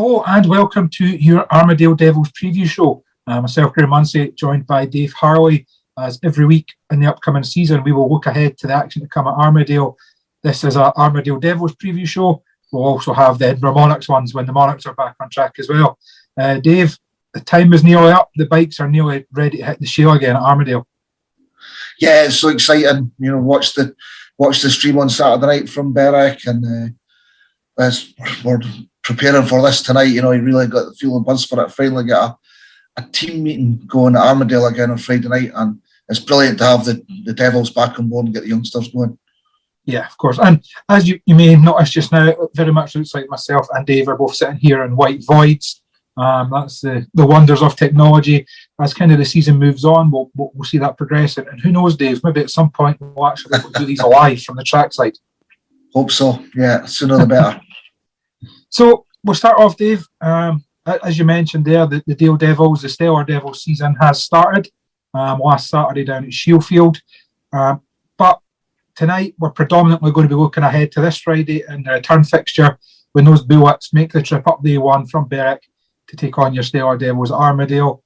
Hello and welcome to your Armadale Devils preview show. Myself, Graham Munsey, joined by Dave Harley. As every week in the upcoming season, we will look ahead to the action to come at Armadale. This is our Armadale Devils preview show. We'll also have the Edinburgh Monarchs ones when the Monarchs are back on track as well. Dave, the time is nearly up. The bikes are nearly ready to hit the shale again at Armadale. Yeah, it's so exciting. Watch the stream on Saturday night from Berwick, and as we're preparing for this tonight, you really got the feeling buzz for it. Finally get a team meeting going at Armadale again on Friday night, and it's brilliant to have the Devils back on board and get the youngsters going. Yeah, of course. And as you may have noticed just now, it very much looks like myself and Dave are both sitting here in white voids. That's the wonders of technology. As kind of the season moves on, we'll see that progress. And who knows, Dave, maybe at some point we'll actually do these live from the trackside. Hope so. Yeah, sooner the better. So we'll start off, Dave. As you mentioned there, the Dale Devils, the Stellar Devils season has started last Saturday down at Shielfield. But tonight we're predominantly going to be looking ahead to this Friday in the return fixture when those Bullets make the trip up the A1 from Berwick to take on your Stellar Devils at Armadale.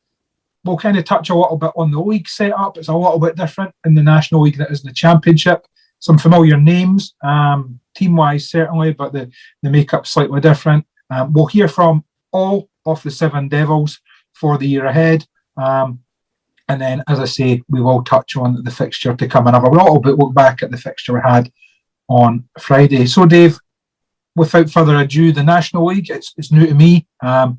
We'll kind of touch a little bit on the league setup. It's a little bit different in the National League than it is in the Championship. Some familiar names, team-wise certainly, but the makeup's slightly different. We'll hear from all of the 7 Devils for the year ahead. And then, as I say, we will touch on the fixture to come and have a little bit look back at the fixture we had on Friday. So, Dave, without further ado, the National League, it's new to me. I've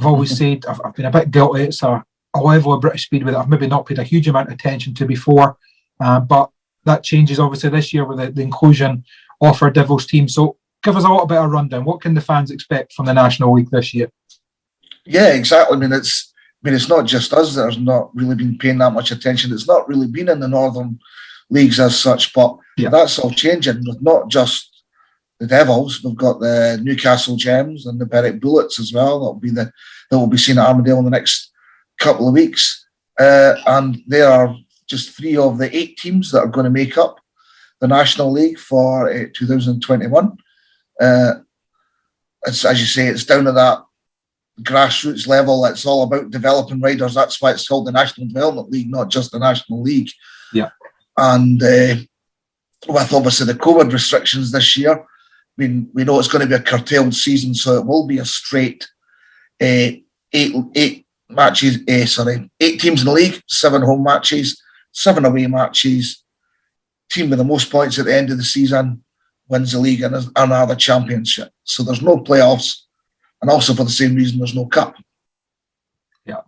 always said I've been a bit guilty. It's a level of British speed that I've maybe not paid a huge amount of attention to before. But that changes obviously this year with the inclusion of our Devils team. So give us a little bit of a rundown. What can the fans expect from the National League this year? Yeah, exactly. It's not just us that has not really been paying that much attention. It's not really been in the Northern Leagues as such, but that's all changing with not just the Devils. We've got the Newcastle Gems and the Berwick Bullets as well. That will be seen at Armadale in the next couple of weeks. And they are just 3 of the 8 teams that are going to make up the National League for 2021. As you say, it's down to that grassroots level. It's all about developing riders. That's why it's called the National Development League, not just the National League. Yeah. And with obviously the COVID restrictions this year, we know it's going to be a curtailed season, so it will be a straight 8 matches. 8 teams in the league, 7 home matches, 7 away matches. Team with the most points at the end of the season wins the league and are the championship. So there's no playoffs, and also for the same reason, there's no cup. Yeah,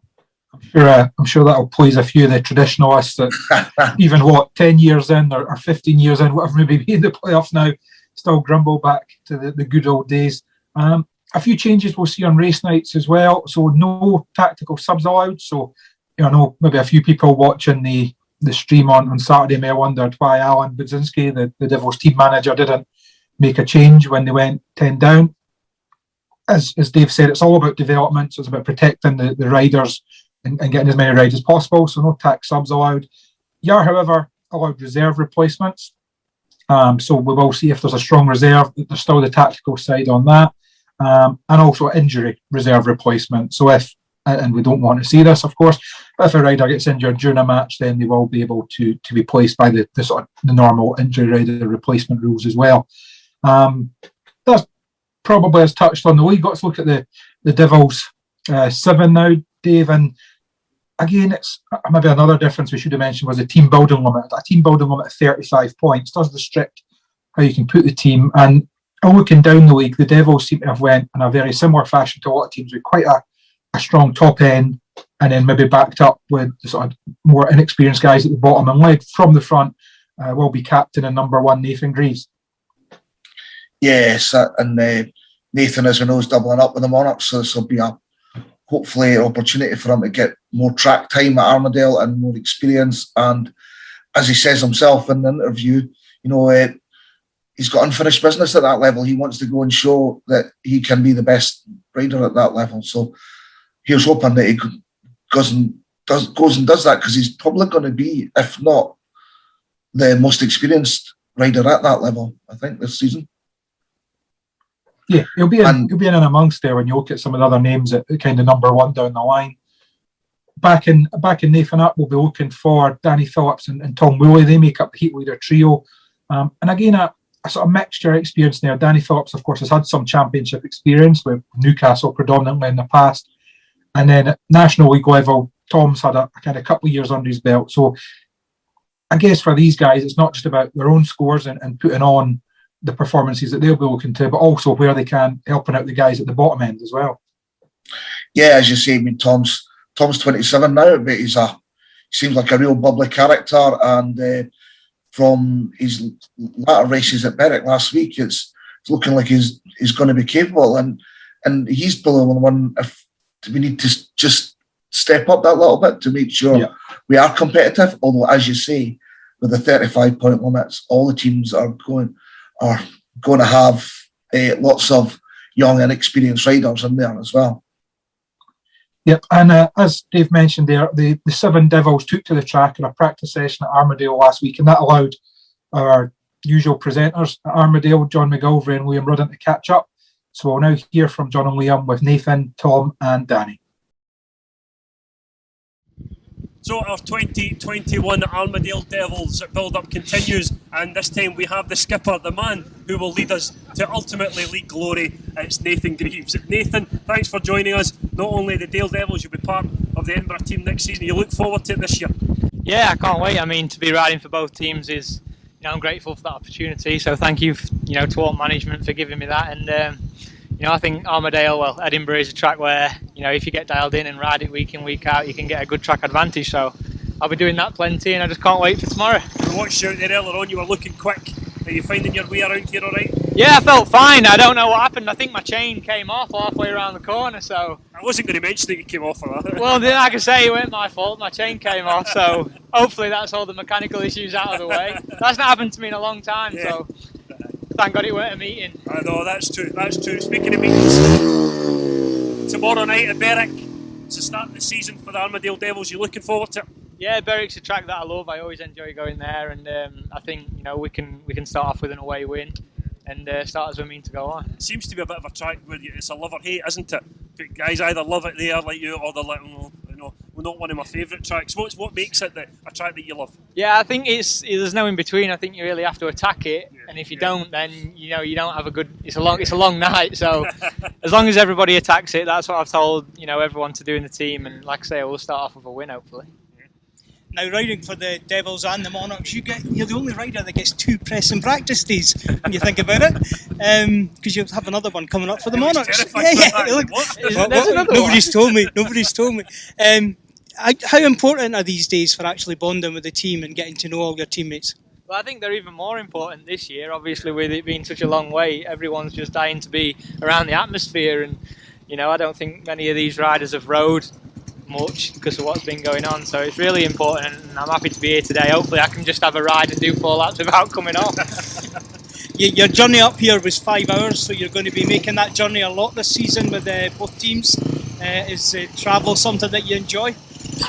I'm sure that'll please a few of the traditionalists that even 10 years in or 15 years in, whatever maybe be in the playoffs now, still grumble back to the good old days. A few changes we'll see on race nights as well. So no tactical subs allowed. So I know maybe a few people watching the stream on Saturday may have wondered why Alan Budzinski, the Devils team manager, didn't make a change when they went 10 down. As Dave said, it's all about development. So it's about protecting the riders and getting as many riders as possible. So no tax subs allowed. You are, however, allowed reserve replacements. So we will see if there's a strong reserve. There's still the tactical side on that. And also injury reserve replacement. So and we don't want to see this, of course, but if a rider gets injured during a match, then they will be able to be placed by the normal injury rider replacement rules as well. That's probably as touched on the league. Let's look at the Devils 7 now, Dave. And again, it's maybe another difference we should have mentioned was the team building limit. A team building limit of 35 points does restrict how you can put the team. And looking down the league, the Devils seem to have went in a very similar fashion to a lot of teams with quite a strong top end, and then maybe backed up with the sort of more inexperienced guys at the bottom, and led from the front will be captain and number 1 Nathan Grieves. Yes, and Nathan, as we know, is doubling up with the Monarchs, so this will be hopefully an opportunity for him to get more track time at Armadale and more experience. And as he says himself in the interview, he's got unfinished business at that level. He wants to go and show that he can be the best rider at that level. So here's hoping that he goes and does that, because he's probably going to be, if not the most experienced rider at that level, I think, this season. Yeah, he'll be in and amongst there when you look at some of the other names at kind of number one down the line. Back in Nathan up, we'll be looking for Danny Phillips and Tom Woolley. They make up the heat leader trio. And again, a sort of mixture of experience there. Danny Phillips, of course, has had some championship experience with Newcastle predominantly in the past. And then at National League level, Tom's had a kind of couple of years under his belt. So I guess for these guys, it's not just about their own scores and putting on the performances that they'll be looking to, but also where they can, helping out the guys at the bottom end as well. Yeah, as you say, I mean, Tom's 27 now, but he seems like a real bubbly character. And from his latter races at Berwick last week, it's looking like he's going to be capable. And he's probably the one if we need to just step up that little bit to make sure we are competitive. Although, as you say, with the 35-point limits, all the teams are going to have lots of young, inexperienced riders in there as well. Yep, and as Dave mentioned there, the Seven Devils took to the track in a practice session at Armadale last week, and that allowed our usual presenters at Armadale, John McGilvery and Liam Rudden, to catch up. So we'll now hear from John and Liam with Nathan, Tom and Danny. So our 2021 Armadale Devils build-up continues, and this time we have the skipper, the man who will lead us to ultimately league glory. It's Nathan Grieves. Nathan, thanks for joining us. Not only the Dale Devils, you'll be part of the Edinburgh team next season. You look forward to it this year? Yeah, I can't wait. I mean, to be riding for both teams is, I'm grateful for that opportunity. So thank you, to all management for giving me that. And I think Armadale, Edinburgh is a track where, if you get dialed in and ride it week in, week out, you can get a good track advantage. So I'll be doing that plenty, and I just can't wait for tomorrow. We watched you out there earlier on, you were looking quick. Are you finding your way around here all right? Yeah, I felt fine. I don't know what happened. I think my chain came off halfway around the corner, so... I wasn't going to mention that you came off for that. Well, like I say, it weren't my fault. My chain came off, so hopefully that's all the mechanical issues out of the way. That's not happened to me in a long time, so... Thank God it weren't a meeting. I know, that's true. Speaking of meetings, tomorrow night at Berwick, it's the start of the season for the Armadale Devils. You looking forward to it? Yeah, Berwick's a track that I love. I always enjoy going there, and I think we can start off with an away win and start as we mean to go on. It seems to be a bit of a track where it's a love or hate, isn't it? Guys either love it there like you, or they're like, not one of my favourite tracks. What makes it a track that you love? Yeah, I think there's no in between. I think you really have to attack it, and if you don't, then you don't have a good. It's a long night. So as long as everybody attacks it, that's what I've told everyone to do in the team. And like I say, we'll start off with a win, hopefully. Now, riding for the Devils and the Monarchs, you're the only rider that gets 2 press and practice days when you think about it, because you'll have another one coming up for the Monarchs. Nobody's told me. How important are these days for actually bonding with the team and getting to know all your teammates? Well, I think they're even more important this year. Obviously, with it being such a long way, everyone's just dying to be around the atmosphere, and I don't think many of these riders have rode much because of what's been going on, so it's really important, and I'm happy to be here today. Hopefully I can just have a ride and do 4 laps without coming off. Your journey up here was 5 hours, so you're going to be making that journey a lot this season with both teams. Is travel something that you enjoy?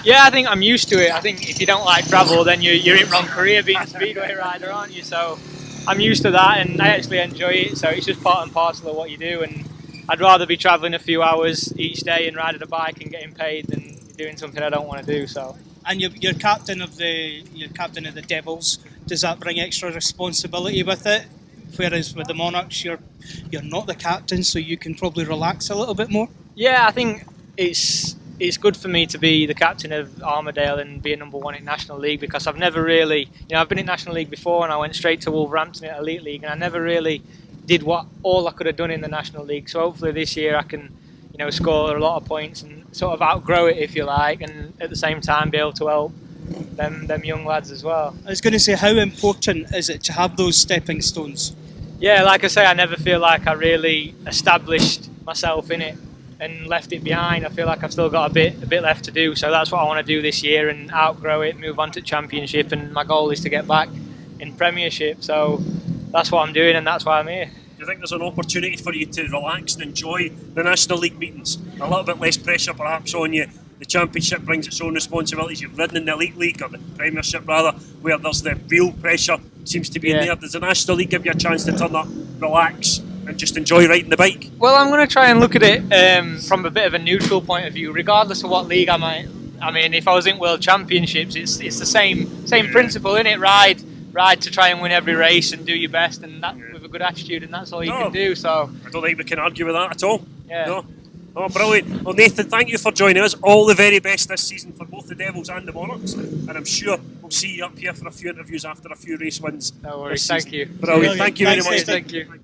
Yeah, I think I'm used to it. I think if you don't like travel, then you're in wrong career being a speedway rider, aren't you? So I'm used to that, and I actually enjoy it, so it's just part and parcel of what you do, and I'd rather be travelling a few hours each day and riding a bike and getting paid than doing something I don't want to do. So. And you're captain of the Devils. Does that bring extra responsibility with it? Whereas with the Monarchs, you're not the captain, so you can probably relax a little bit more. Yeah, I think it's good for me to be the captain of Armadale and be a number 1 in National League, because I've never really, I've been in National League before, and I went straight to Wolverhampton at Elite League, and I never really did all I could have done in the National League. So hopefully this year I can, score a lot of points and sort of outgrow it, if you like, and at the same time be able to help them young lads as well. I was going to say, how important is it to have those stepping stones? Yeah, like I say, I never feel like I really established myself in it and left it behind. I feel like I've still got a bit left to do, so that's what I want to do this year and outgrow it, move on to Championship, and my goal is to get back in Premiership. So that's what I'm doing, and that's why I'm here. Do you think there's an opportunity for you to relax and enjoy the National League meetings? A little bit less pressure perhaps on you. The Championship brings its own responsibilities. You've ridden in the Elite League, or the Premiership rather, where there's the real pressure seems to be in there. Does the National League give you a chance to turn up, relax and just enjoy riding the bike? Well, I'm going to try and look at it from a bit of a neutral point of view, regardless of what league I'm in. I mean, if I was in World Championships, it's the same principle, isn't it? Ride to try and win every race and do your best, and that with a good attitude, and that's all you can do. So I don't think we can argue with that at all. Yeah. No. Oh, brilliant. Well, Nathan, thank you for joining us. All the very best this season for both the Devils and the Monarchs. And I'm sure we'll see you up here for a few interviews after a few race wins. No worries. Thank you. Brilliant. Thank you very much. Thank you.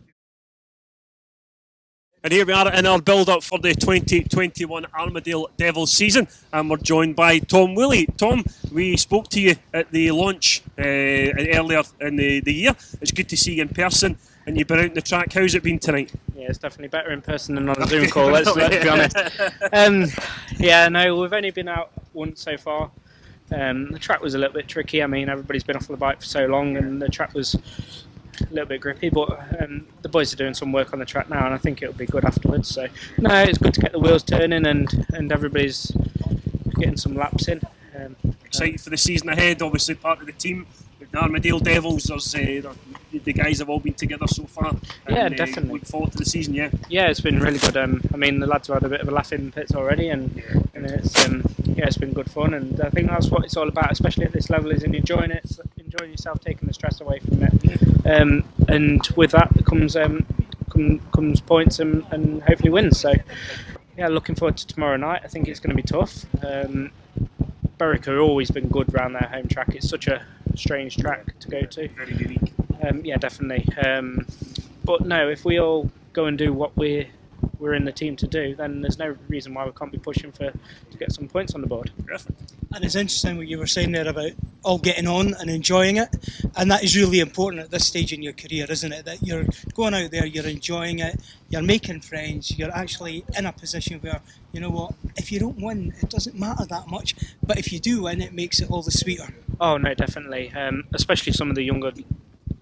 And here we are in our build-up for the 2021 Armadale Devils season, and we're joined by Tom Woolley. Tom, we spoke to you at the launch earlier in the year. It's good to see you in person, and you've been out on the track. How's it been tonight? Yeah, it's definitely better in person than on a Zoom call, let's be honest. Yeah, no, we've only been out once so far. The track was a little bit tricky. I mean, everybody's been off the bike for so long, and the track was a little bit grippy, but the boys are doing some work on the track now, and I think it'll be good afterwards. So, no, it's good to get the wheels turning, and everybody's getting some laps in. Excited for the season ahead, obviously part of the team. The Armadale Devils, the guys have all been together so far. Yeah, and, definitely. Look forward to the season, yeah. Yeah, it's been really good. I mean, the lads have had a bit of a laugh in pits already, and it's been good fun. And I think that's what it's all about, especially at this level, is in enjoying it, enjoying yourself, taking the stress away from it. And with that comes points and hopefully wins. So, yeah, looking forward to tomorrow night. I think it's going to be tough. Berwick have always been good around their home track. It's such a strange track to go to. Very unique. Yeah, definitely. But no, if we all go and do what we're in the team to do, then there's no reason why we can't be pushing to get some points on the board. Perfect. And it's interesting what you were saying there about all getting on and enjoying it, and that is really important at this stage in your career, isn't it? That you're going out there, you're enjoying it, you're making friends, you're actually in a position where, you know what, if you don't win, it doesn't matter that much, but if you do win, it makes it all the sweeter. Oh no, definitely. Especially some of the younger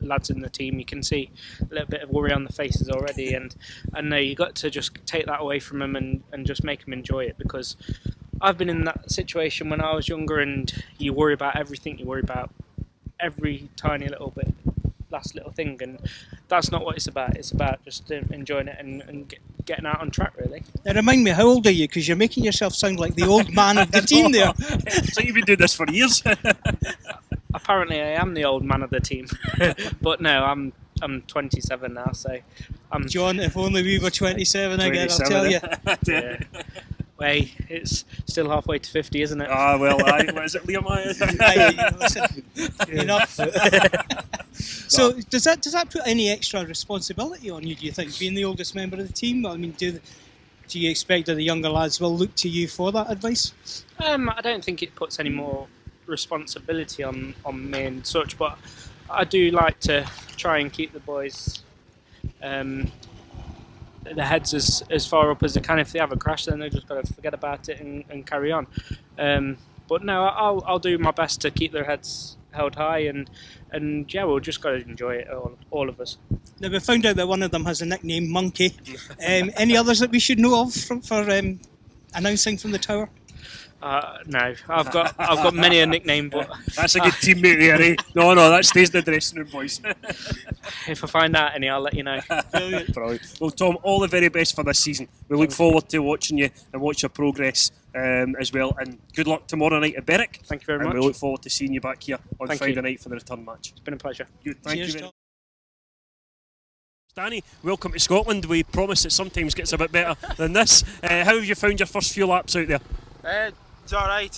lads in the team, you can see a little bit of worry on the faces already, and no, you got to just take that away from them and just make them enjoy it, because I've been in that situation when I was younger, and you worry about everything, you worry about every tiny little bit, last little thing, and that's not what it's about. It's about just enjoying it and getting out on track, really. Now remind me, how old are you? Because you're making yourself sound like the old man of the team there. So you've been doing this for years. Apparently I am the old man of the team. But no, I'm 27 now, so I'm... John, if only we were 27 again, I'll tell you. Yeah. Wait, it's still halfway to 50, isn't it? Ah, well, what is it, Liam? Listen, enough. So does that put any extra responsibility on you, do you think, being the oldest member of the team? I mean, do you expect that the younger lads will look to you for that advice? I don't think it puts any more responsibility on me and such, but I do like to try and keep the boys their heads as far up as they can. If they have a crash, then they've just got to forget about it and carry on. But no, I'll do my best to keep their heads held high, and yeah, we'll just got to enjoy it, all of us. Now, we found out that one of them has a nickname, Monkey. Any others that we should know of for announcing from the tower? No, I've got many a nickname, but that's a good teammate there, eh? No, that stays in the dressing room, boys. If I find out any, I'll let you know. Brilliant. Well, Tom, all the very best for this season. We look forward to watching you and watch your progress as well. And good luck tomorrow night at Berwick. Thank you very much. And we look forward to seeing you back here on Friday night for the return match. It's been a pleasure. Good. Thank Cheers, you very Tom. much. Danny, welcome to Scotland. We promise it sometimes gets a bit better than this. How have you found your first few laps out there? It's alright.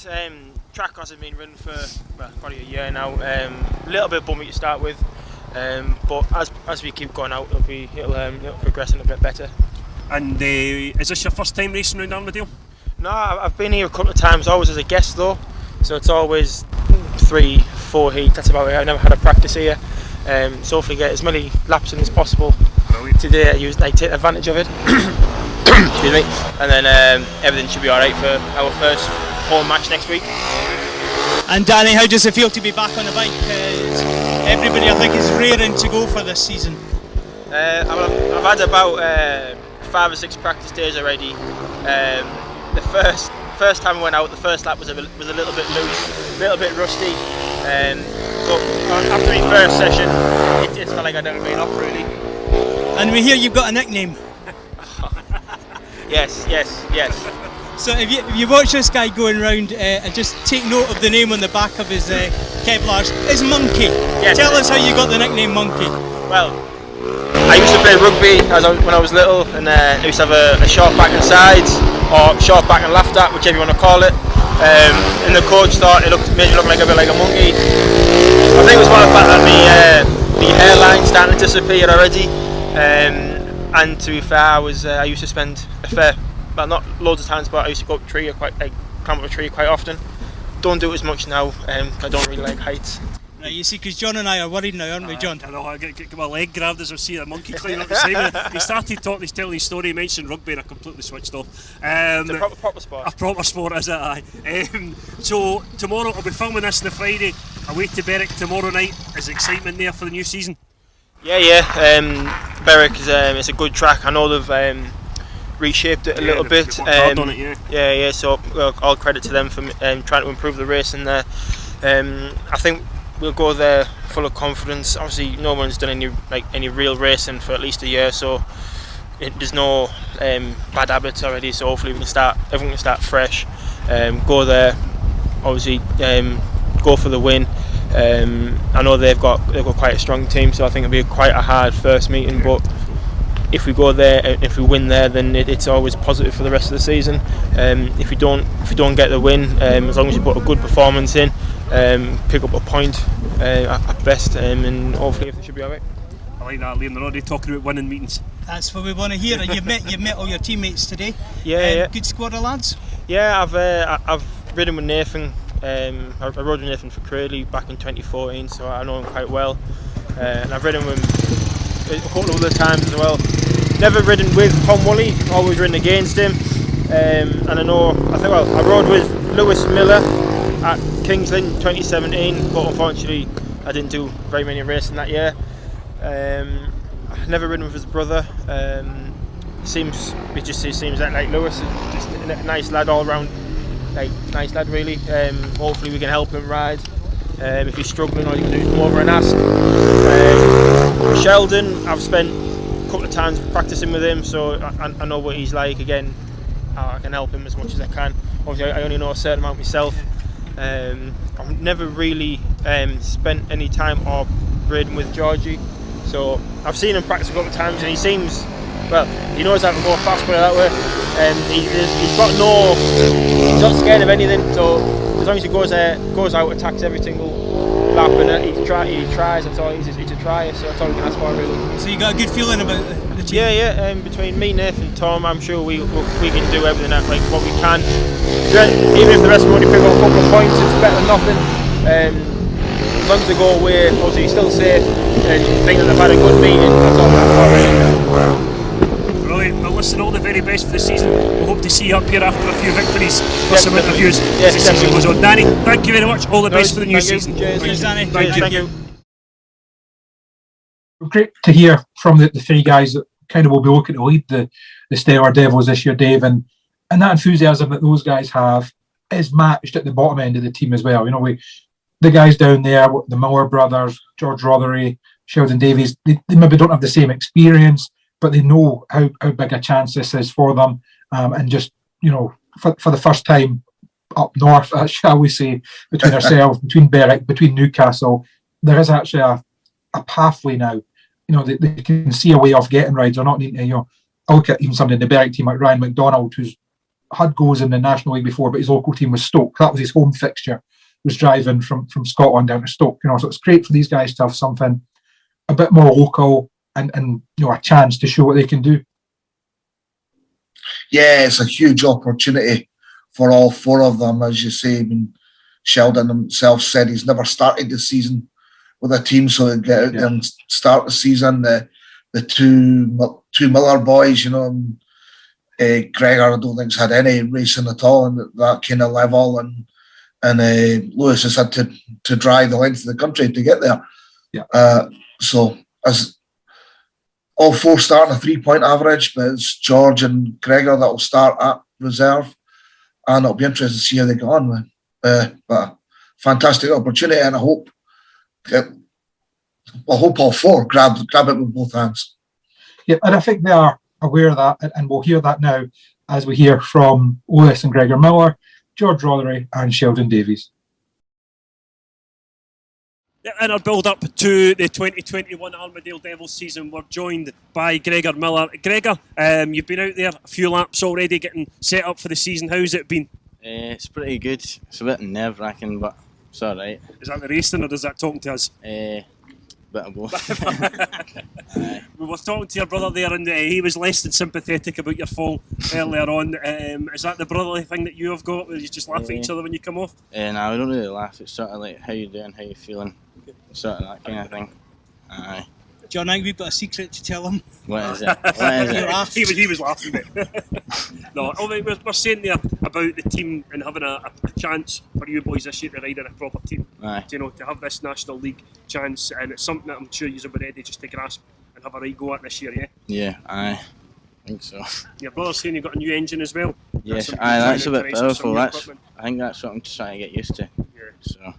Track hasn't been run for probably a year now. A little bit bummy to start with, but as we keep going out, it'll progress a little bit better. And is this your first time racing around Armadale? No, I've been here a couple of times, always as a guest though. So it's always 3-4 heats. That's about it. I've never had a practice here, so hopefully get as many laps in as possible. Brilliant. Today I take advantage of it. Excuse me. And then everything should be alright for our first home match next week. And Danny, how does it feel to be back on the bike? Everybody, I think, is raring to go for this season. I've had about 5 or 6 practice days already. The first time I went out, the first lap was a little bit loose, a little bit rusty. But after the first session, it felt like I'd never been off really. And we hear you've got a nickname. Yes. So if you watch this guy going round and just take note of the name on the back of his Kevlars, it's Monkey. Yes. Tell us how you got the nickname Monkey. Well, I used to play rugby when I was little, and I used to have a short back and sides, or short back and laughter, whichever you want to call it. And the coach thought it made me look like a bit like a monkey. I think it was more the fact that the hairline starting to disappear already. And to be fair, I used to spend well, not loads of times, but I used to go up a tree climb up a tree quite often. Don't do it as much now. I don't really like heights. Right, you see, because John and I are worried now, aren't we, John? I know, I get my leg grabbed as I see a monkey climb up beside me. He started talking, he's telling his story, he mentioned rugby and I completely switched off. It's a proper sport. A proper sport, is it? Aye. So tomorrow, I'll be filming this on the Friday, away to Berwick tomorrow night. Is excitement there for the new season? Yeah. Berwick is it's a good track. I know they've reshaped it a little bit. They've worked hard on it, yeah. So all credit to them for trying to improve the racing there. I think we'll go there full of confidence. Obviously, no one's done any real racing for at least a year, so there's no bad habits already. So hopefully everyone can start fresh. Go there, obviously, go for the win. I know they've got quite a strong team, so I think it'll be quite a hard first meeting. But if we go there, if we win there, then it's always positive for the rest of the season. If we don't get the win, as long as you put a good performance in, pick up a point at best, and hopefully everything should be alright. I like that, Liam. They're already talking about winning meetings. That's what we want to hear. And you've met all your teammates today. Yeah. Good squad of lads. Yeah, I've ridden with Nathan. I rode with Nathan for Cradley back in 2014, so I know him quite well. And I've ridden with him a couple of other times as well. Never ridden with Tom Woolley, always ridden against him. And I rode with Lewis Miller at Kingsland 2017, but unfortunately I didn't do very many racing that year. I've never ridden with his brother. He seems like Lewis is just a nice lad all round. Nice lad really. Hopefully we can help him ride. If he's struggling, all you can do is come over and ask. Sheldon, I've spent a couple of times practicing with him, so I know what he's like. Again, I can help him as much as I can. Obviously I only know a certain amount myself. I've never really spent any time riding with Georgie, so I've seen him practice a couple of times, and he knows how to go fast, put it that way. He's not scared of anything, so as long as he goes out, attacks every single lap, and he tries. That's all. He's a trier, so that's all we can ask for really. So you got a good feeling about the team? Yeah. Between me, Nathan, Tom, I'm sure we can do everything what we can. Even if the rest of them only pick up a couple of points, it's better than nothing. As long as they go away, obviously you're still safe, and you think that they've had a good meeting. That's all that's for. Brilliant. Well, listen, all the very best for the season. We hope to see you up here after a few victories for some interviews as the season goes on. Danny, thank you very much. All the best for the new season. Cheers, Danny. Thank you. Great to hear from the three guys that kind of will be looking to lead the Stellar Devils this year, Dave, and that enthusiasm that those guys have is matched at the bottom end of the team as well. You know, the guys down there, the Miller brothers, George Rothery, Sheldon Davies, they maybe don't have the same experience, but they know how big a chance this is for them, and just, you know, for the first time up north, shall we say, between ourselves, between Berwick, between Newcastle, there is actually a pathway now. You know, they can see a way of getting rides. They're not needing to, you know, I look at even somebody in the Berwick team like Ryan McDonald, who's had goals in the National League before, but his local team was Stoke. That was his home fixture, was driving from Scotland down to Stoke. You know, so it's great for these guys to have something a bit more local and you know, a chance to show what they can do. Yeah, it's a huge opportunity for all four of them, as you say. I mean, Sheldon himself said he's never started the season with a team, so to get out there and start the season. The two Miller boys, you know, Gregor, I don't think's had any racing at all in that kind of level, and Lewis has had to drive the length of the country to get there. Yeah. So as all four start on a 3-point average, but it's George and Gregor that will start at reserve, and it'll be interesting to see how they go on. But fantastic opportunity, and I hope all four grab it with both hands. Yeah, and I think they are aware of that, and we'll hear that now as we hear from Olis and Gregor Miller, George Rothery and Sheldon Davies. In our build-up to the 2021 Armadale Devils season, we're joined by Gregor Miller. Gregor, you've been out there a few laps already getting set up for the season. How's it been? It's pretty good. It's a bit nerve-wracking, but it's alright. Is that the racing or is that talking to us? Bit of both. We were talking to your brother there and he was less than sympathetic about your fall earlier on. Is that the brotherly thing that you have got where you just laugh at each other when you come off? No, we don't really laugh. It's sort of like, how you doing, how you feeling, sort of that kind of thing. Aye. John, I think we've got a secret to tell him. What is it? What is it? laughed. He was laughing, mate. No, we're saying there about the team and having a chance for you boys this year to ride in a proper team. Aye. You know, to have this National League chance, and it's something that I'm sure you'll be ready just to grasp and have a right go at this year, yeah? Yeah, aye. I think so. Your brother's saying you've got a new engine as well. Yes, Some aye, that's a bit design and some powerful. new That's, equipment. I think that's what I'm just trying to get used to. Yeah. So,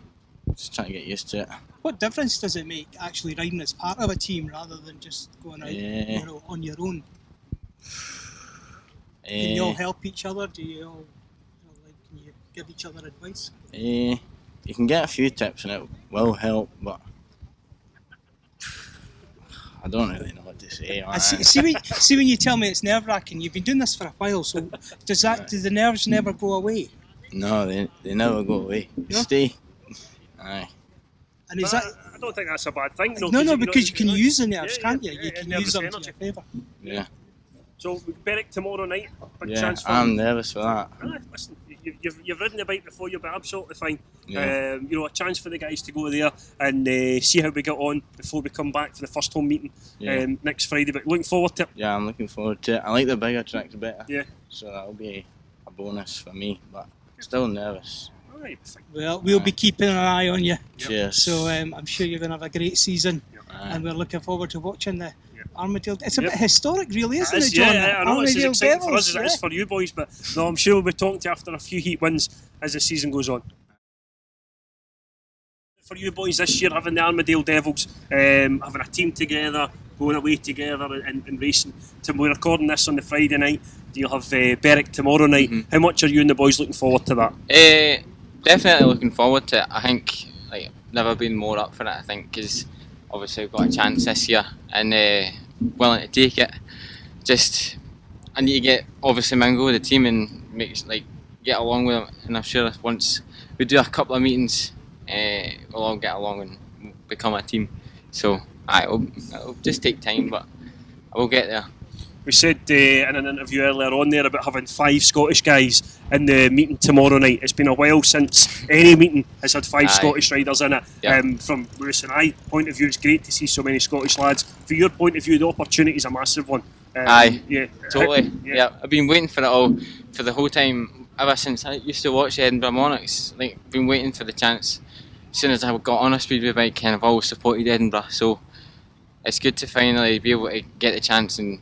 just trying to get used to it. What difference does it make actually riding as part of a team rather than just going out on your own? Can you all help each other? Do you all can you give each other advice? You can get a few tips and it will help, but I don't really know what to say. See when you tell me it's nerve-wracking, you've been doing this for a while, so do the nerves never go away? No, they never go away. They stay. Aye. And is that... I don't think that's a bad thing. No, because you can use the nerves, can't you? Yeah, You can nervous use them energy. to your favour. Yeah. So Berwick tomorrow night, big Yeah, chance for I'm nervous for that. Listen, you've ridden the bike before, you'll be absolutely fine. Yeah. A chance for the guys to go there and see how we get on before we come back for the first home meeting next Friday. But looking forward to it. Yeah, I'm looking forward to it. I like the bigger tracks better. Yeah. So that'll be a bonus for me, but still nervous. Well, we'll be keeping an eye on you. Cheers. So I'm sure you're going to have a great season, and we're looking forward to watching the Armadale. It's a bit historic, really, isn't it, John? Yeah, I know it's as Armadale exciting for us Devils, as it is for you boys, but no, I'm sure we'll be talking to you after a few heat wins as the season goes on. For you boys this year, having the Armadale Devils, having a team together, going away together and racing. We're recording this on the Friday night. You'll have Berwick tomorrow night. Mm-hmm. How much are you and the boys looking forward to that? Definitely looking forward to it. I think never been more up for it. I think because obviously we've got a chance this year and willing to take it. Just I need to get obviously mingle with the team and get along with them. And I'm sure once we do a couple of meetings, we'll all get along and become a team. So it'll just take time, but I will get there. We said in an interview earlier on there about having 5 Scottish guys in the meeting tomorrow night. It's been a while since any meeting has had 5 Scottish riders in it. Yep. From Lewis and I point of view, it's great to see so many Scottish lads. From your point of view, the opportunity is a massive one. Yeah, totally. Yeah, I've been waiting for it all for the whole time ever since I used to watch Edinburgh Monarchs. Been waiting for the chance. As soon as I got on a speedway bike, and I've always supported Edinburgh. So it's good to finally be able to get the chance and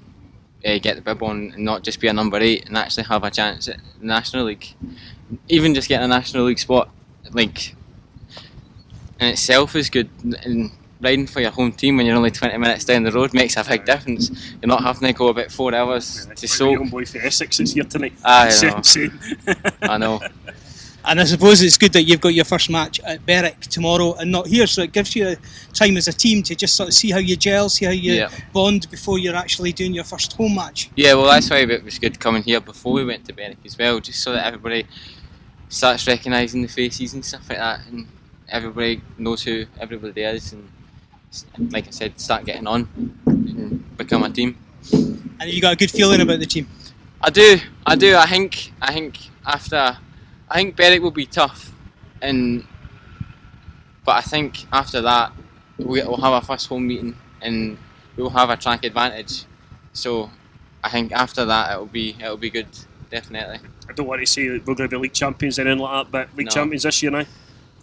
get the bib on and not just be a number 8 and actually have a chance at the National League. Even just getting a National League spot, in itself is good. And riding for your home team when you're only 20 minutes down the road makes a big difference. You're not having to go about 4 hours to soak. My boy for Essex is here tonight. Same. I know. And I suppose it's good that you've got your first match at Berwick tomorrow and not here, so it gives you time as a team to just sort of see how you gel, see how you bond before you're actually doing your first home match. Yeah, well that's why it was good coming here before we went to Berwick as well, just so that everybody starts recognising the faces and stuff like that, and everybody knows who everybody is, and like I said, start getting on and become a team. And you got a good feeling about the team? I do. I think I think Berwick will be tough, but I think after that we'll have our first home meeting and we'll have a track advantage. So I think after that it'll be good, definitely. I don't want to say that we're going to be league champions and anything like that, but league champions this year now.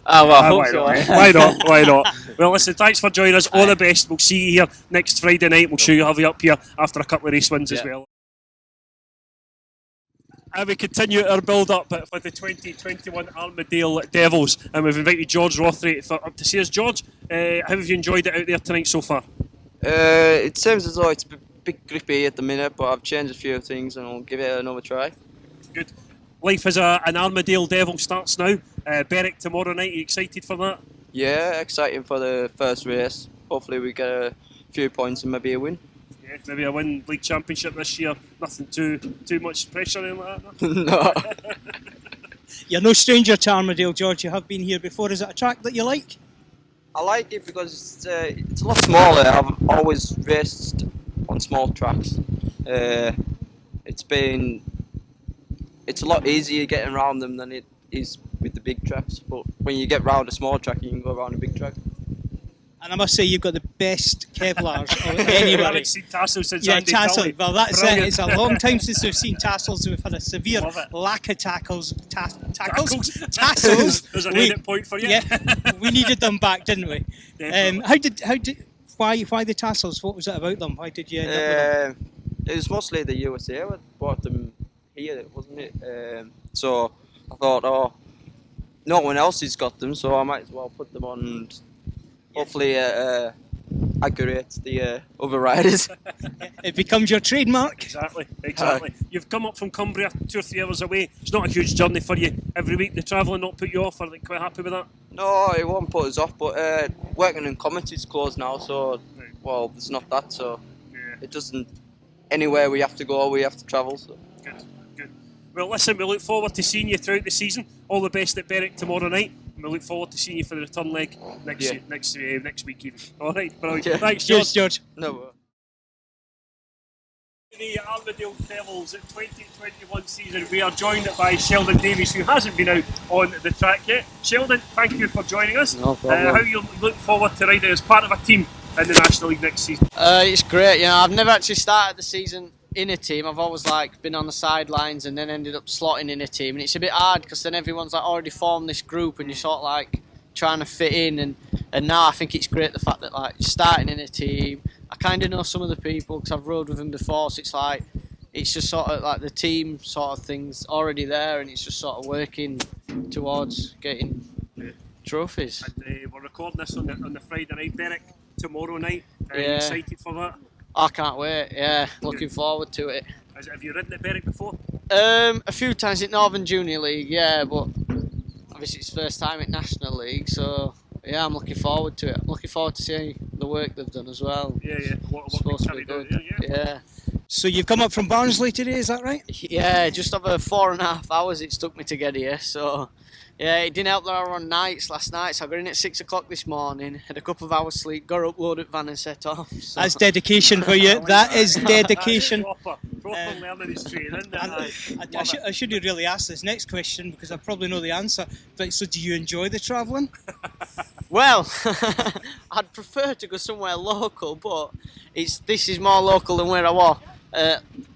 I hope so. Why not? Why not? Well, listen, thanks for joining us. All the best. We'll see you here next Friday night. We'll sure you'll have you up here after a couple of race wins as well. And we continue our build-up for the 2021 Armadale Devils, and we've invited George Rothery up to see us. George, how have you enjoyed it out there tonight so far? It seems as though it's bit grippy at the minute, but I've changed a few things and I'll give it another try. Good. Life as an Armadale Devil starts now. Berwick tomorrow night. Are you excited for that? Yeah, exciting for the first race. Hopefully we get a few points and maybe a win. Yeah, maybe a win league championship this year. Nothing too much pressure in like that. No. You're no stranger to Armadale, George. You have been here before. Is it a track that you like? I like it because it's a lot smaller. I've always raced on small tracks. It's a lot easier getting around them than it is with the big tracks. But when you get round a small track, you can go around a big track. And I must say, you've got the best Kevlars of anybody. I haven't seen tassels since Yeah, Andy tassel. Tully. Well, that's Brilliant. it. It's a long time since we've seen tassels. We've had a severe Love it. lack of tackles. Tassels. There's an edit point for you. Yeah, we needed them back, didn't we? Why the tassels? What was it about them? Why did you end up with them? It was mostly the USA that bought them here, wasn't it? So I thought, no one else has got them, so I might as well put them on and hopefully aggravate the other riders. It becomes your trademark. Exactly. You've come up from Cumbria 2 or 3 hours away. It's not a huge journey for you every week. The travelling not put you off? Are they quite happy with that? No, it won't put us off, but working in commentary is closed now, so, well, there's not that, so it doesn't, anywhere we have to go, we have to travel. So. Good. Well, listen, we look forward to seeing you throughout the season. All the best at Berwick tomorrow night. And we look forward to seeing you for the return leg next week even. All right, brilliant. Yeah. Thanks, Cheers, George. George. No. The Armadale Devils 2021 season, we are joined by Sheldon Davies, who hasn't been out on the track yet. Sheldon, thank you for joining us. No problem. How you look forward to riding as part of a team in the National League next season? It's great. I've never actually started the season in a team. I've always been on the sidelines and then ended up slotting in a team, and it's a bit hard because then everyone's already formed this group and you're sort of trying to fit in, and now I think it's great the fact that starting in a team. I kind of know some of the people because I've rode with them before, so it's just sort of the team sort of thing's already there, and it's just sort of working towards getting trophies. And we're recording this on the Friday night. Berwick tomorrow night. Yeah. Excited for that? I can't wait. Yeah, looking forward to it. Have you ridden at Berwick before? A few times at Northern Junior League, yeah, but obviously it's first time at National League, so yeah, I'm looking forward to it. I'm looking forward to seeing the work they've done as well. Yeah. What supposed to be good. Yeah. So you've come up from Barnsley today, is that right? Yeah, just over 4.5 hours it took me to get here, so yeah, it didn't help that I were on nights last night, so I got in at 6 o'clock this morning, had a couple of hours sleep, got up, loaded van and set off. So. That's dedication for you. That is dedication. Proper learning his training. I shouldn't really ask this next question because I probably know the answer. But so, do you enjoy the travelling? Well, I'd prefer to go somewhere local, but this is more local than where I was.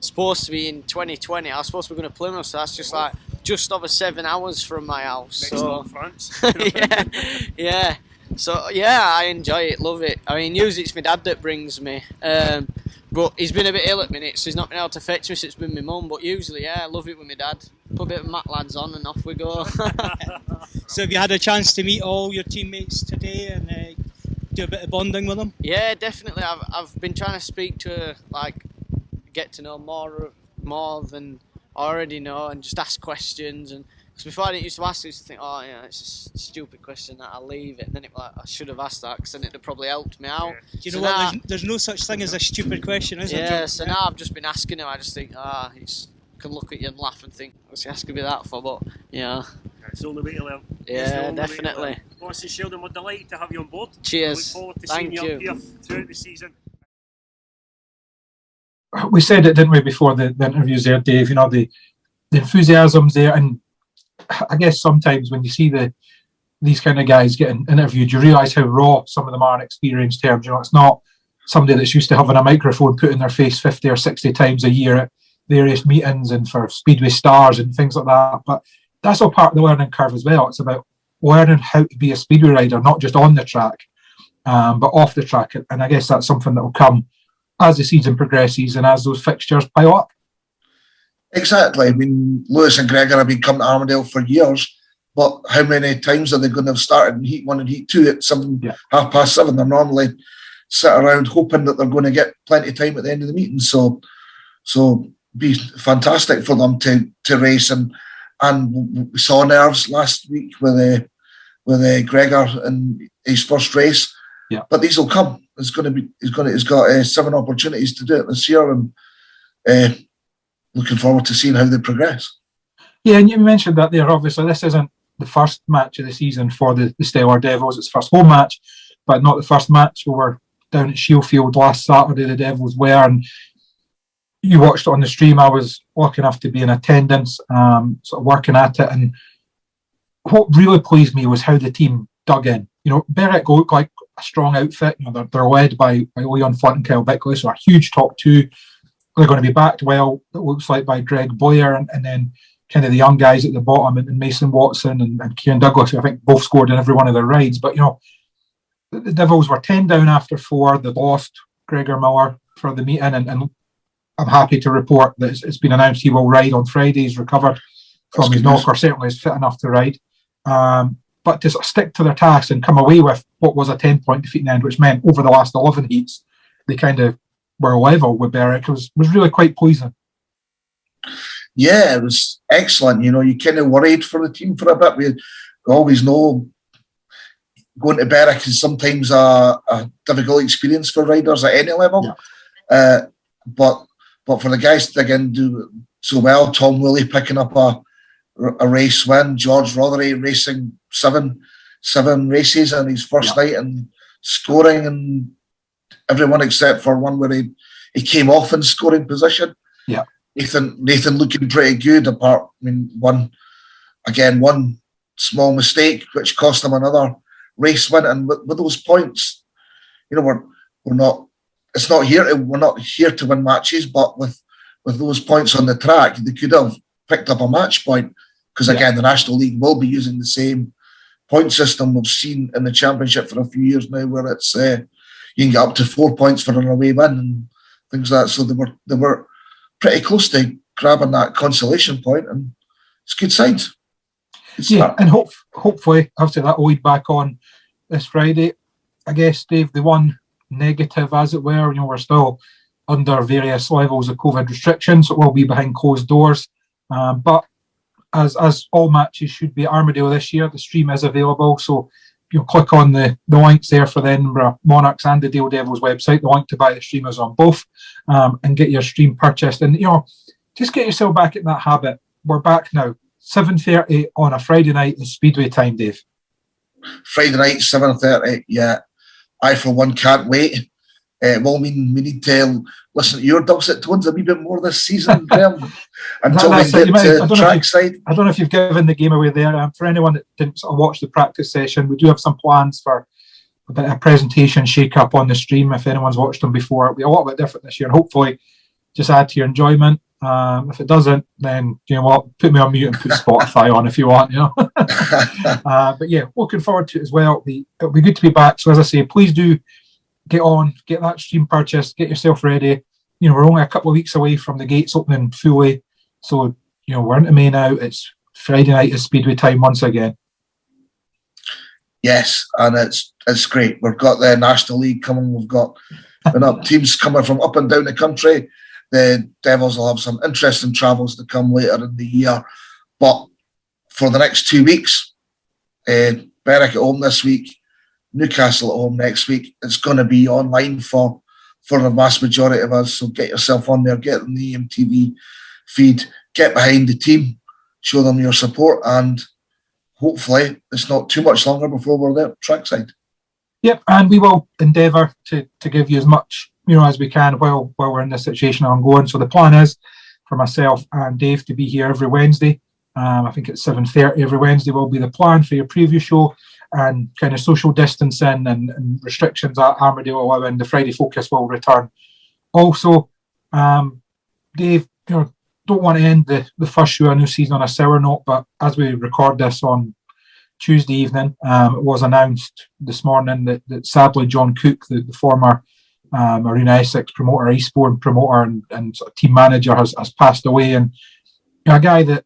Supposed to be in 2020. I was supposed to be going to Plymouth, so that's just over 7 hours from my house. So France. yeah. So yeah, I enjoy it, love it. I mean, usually it's my dad that brings me, but he's been a bit ill at minute, so he's not been able to fetch me. So it's been my mum. But usually, yeah, I love it with my dad. Put a bit of Matt lads on, and off we go. So have you had a chance to meet all your teammates today and do a bit of bonding with them? Yeah, definitely. I've been trying to speak to get to know more than I already know, and just ask questions. And because before I didn't used to ask, I used to think, it's a stupid question that I'll leave it. And then I should have asked that because then it'd have probably helped me out. Do you know what? There's no such thing as a stupid question, is there? Yeah. So now I've just been asking him. I just think, he can look at you and laugh and think, what's he asking me that for? But yeah. It's the only way to learn. Yeah, definitely. Well, Sheldon, we're delighted to have you on board. Cheers. We look forward to Thank seeing you you. up here throughout the season. We said it, didn't we, before the interviews there, Dave? The enthusiasm's there, and I guess sometimes when you see these kind of guys getting interviewed, you realise how raw some of them are in experience terms. It's not somebody that's used to having a microphone put in their face 50 or 60 times a year at various meetings and for Speedway Stars and things like that. But that's all part of the learning curve as well. It's about learning how to be a Speedway rider, not just on the track, but off the track. And I guess that's something that will come as the season progresses and as those fixtures pile up. Exactly. I mean, Lewis and Gregor have been coming to Armadale for years, but how many times are they going to have started in Heat 1 and Heat 2 at 7:30? They're normally sit around hoping that they're going to get plenty of time at the end of the meeting. So be fantastic for them to race, and we saw nerves last week with Gregor in his first race. Yeah. But these will come. He's got 7 opportunities to do it this year, and looking forward to seeing how they progress. Yeah, and you mentioned that there. Obviously, this isn't the first match of the season for the Stellar Devils. It's the first home match, but not the first match. We were down at Shieldfield last Saturday. The Devils were, and you watched it on the stream. I was lucky enough to be in attendance, sort of working at it. And what really pleased me was how the team dug in. You know, Berwick looked like a strong outfit. You know, they're led by Leon Flint and Kyle Bickley, so a huge top two. They're going to be backed well, it looks like, by Greg Boyer, and then kind of the young guys at the bottom, and Mason Watson and Kieran Douglas, who I think both scored in every one of their rides. But, you know, the Devils were 10 down after 4. They lost Gregor Miller for the meeting, and I'm happy to report that it's been announced he will ride on Friday. He's recovered from his knock, or certainly is fit enough to ride. But to sort of stick to their task and come away with what was a 10-point defeat in the end, which meant over the last 11 heats, they kind of were level with Berwick, was really quite pleasing. Yeah, it was excellent. You know, you kind of worried for the team for a bit. We always know going to Berwick is sometimes a difficult experience for riders at any level. Yeah. But for the guys to again do so well, Tom Woolley picking up a race win, George Rothery racing seven races in his first night and scoring, and everyone except for one where he came off in scoring position. Yeah. Nathan looking pretty good, apart, I mean, one small mistake which cost him another race win. And with those points, you know, we're not here to win matches, but with those points on the track, they could have picked up a match point, because again, the National League will be using the same point system we've seen in the Championship for a few years now, where it's you can get up to 4 points for an away win and things like that. So they were pretty close to grabbing that consolation point, and it's good signs. Yeah, and hopefully, obviously, that will lead back on this Friday. I guess, Dave, the one negative, as it were, you know, we're still under various levels of COVID restrictions, so it will be behind closed doors. But as all matches should be at Armadale this year, the stream is available. So you'll click on the links there for the Edinburgh Monarchs and the Dale Devils website, the link to buy the streamers on both, and get your stream purchased. And, you know, just get yourself back in that habit. We're back now. 7:30 on a Friday night is Speedway time, Dave. Friday night, 7:30. Yeah, I for one can't wait. It will mean we need to listen to your dulcet tones a wee bit more this season, Graham, until we get to trackside. I don't know if you've given the game away there. For anyone that didn't sort of watch the practice session, we do have some plans for a bit of a presentation shake-up on the stream. If anyone's watched them before, it'll be a little bit different this year, and hopefully just add to your enjoyment. If it doesn't, then, you know what, put me on mute and put Spotify on if you want, you know. But yeah, looking forward to it as well. It'll be good to be back. So as I say, please do get that stream purchased, get yourself ready. You know, we're only a couple of weeks away from the gates opening fully. So, you know, we're into May now. It's Friday night is Speedway time once again. Yes, and it's great. We've got the National League coming. We've got teams coming from up and down the country. The Devils will have some interesting travels to come later in the year. But for the next 2 weeks, Berwick at home this week, Newcastle at home next week. It's going to be online for the vast majority of us. So get yourself on there, get in the EMTV feed, get behind the team, show them your support, and hopefully it's not too much longer before we're there trackside. Yep, and we will endeavour to give you as much, you know, as we can while we're in this situation ongoing. So the plan is for myself and Dave to be here every Wednesday. I think it's 7:30 every Wednesday will be the plan for your preview show, and kind of social distancing and restrictions at Armadale allowing, the Friday Focus will return. Also, Dave, you know, don't want to end the first show of a new season on a sour note, but as we record this on Tuesday evening, it was announced this morning that sadly John Cook, the former Arena Essex promoter, Eastbourne promoter and sort of team manager, has passed away. And, you know, a guy that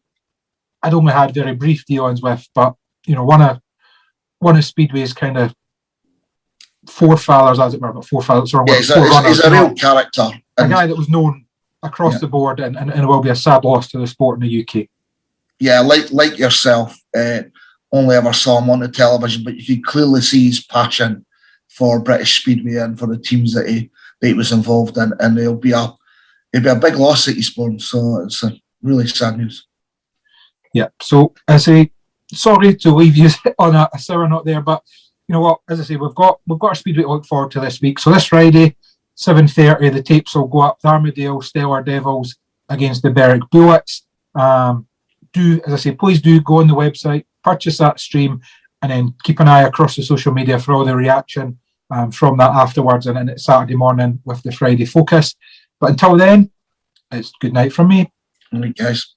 I'd only had very brief dealings with, but, you know, one of Speedway's kind of forefathers, as it were, but forefathers or Yeah, he's a real runners, character. a guy that was known across the board, and it will be a sad loss to the sport in the UK. Yeah, like yourself, only ever saw him on the television, but you could clearly see his passion for British Speedway and for the teams that he was involved in, and it'll be a big loss at Eastbourne. So it's a really sad news. Yeah. So sorry to leave you on a sour note there, but you know what? As I say, we've got our Speedway to look forward to this week. So this Friday, 7:30, the tapes will go up. The Armadale Stellar Devils against the Berwick Bullets. As I say, please do go on the website, purchase that stream, and then keep an eye across the social media for all the reaction from that afterwards, and then it's Saturday morning with the Friday focus. But until then, it's good night from me. All right, guys.